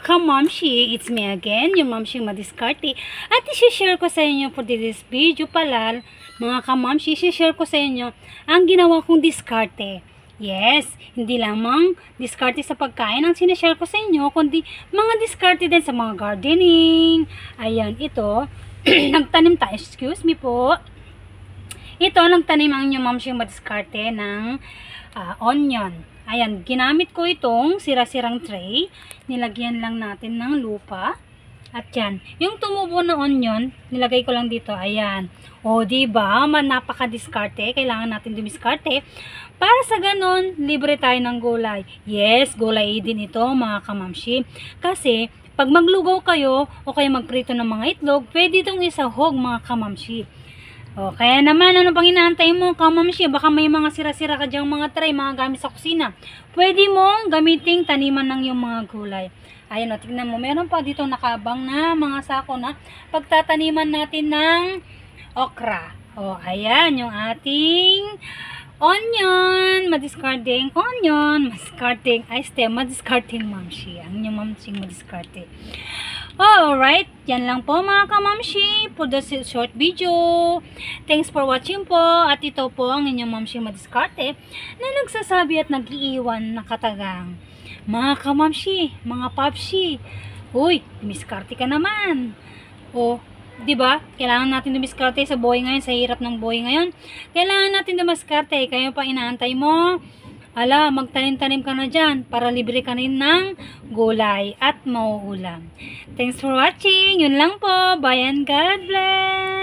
Kamamshi, it's me again, yung Mamshi Madiskarte. At isi-share ko sa inyo for this video pala, mga kamamshi, isi-share ko sa inyo ang ginawa kong diskarte. Yes, hindi lamang diskarte sa pagkain ang sinishare ko sa inyo, kundi mga diskarte din sa mga gardening. Ayan, ito, nagtanim tayo, excuse me po. Ito, nagtanim ang inyong Mamshi Madiskarte ng onion. Ayan, ginamit ko itong sira-sirang tray. Nilagyan lang natin ng lupa. At yan, yung tumubo na onion, nilagay ko lang dito. Ayan. O, diba? Napaka-diskarte. Kailangan natin dumiskarte. Para sa ganon, libre tayo ng gulay. Yes, gulay din ito, mga kamamshi. Kasi, pag maglugaw kayo, o kaya magprito ng mga itlog, pwede itong isahog, mga kamamshi. O, kaya naman, ano pang inaantay mo, kamamshi? Baka may mga sira-sira ka dyang mga tray, mga gamit sa kusina. Pwede mong gamiting taniman ng yung mga gulay. Ayan o, tignan mo, meron pa dito nakabang na mga sako na pagtataniman natin ng okra. O, ayan, yung ating onion, madiscarding onion, madiscarding, madiscarding mamshi. Ang yung mamshi madiskarte. Alright, yan lang po mga kamamshi for the short video. Thanks for watching po. At ito po ang inyong Mamshi Madiskarte na nagsasabi at nag-iiwan na katagang. Mga kamamshi, mga papshi, uy, dumiskarte ka naman. O, diba? Kailangan natin dumiskarte sa buhay ngayon, sa hirap ng buhay ngayon. Kailangan natin dumiskarte. Kaya pa inaantay mo? Ala, magtanim-tanim ka na dyan para libre ka rin ng gulay at mauulam. Thanks for watching. Yun lang po. Bye and God bless.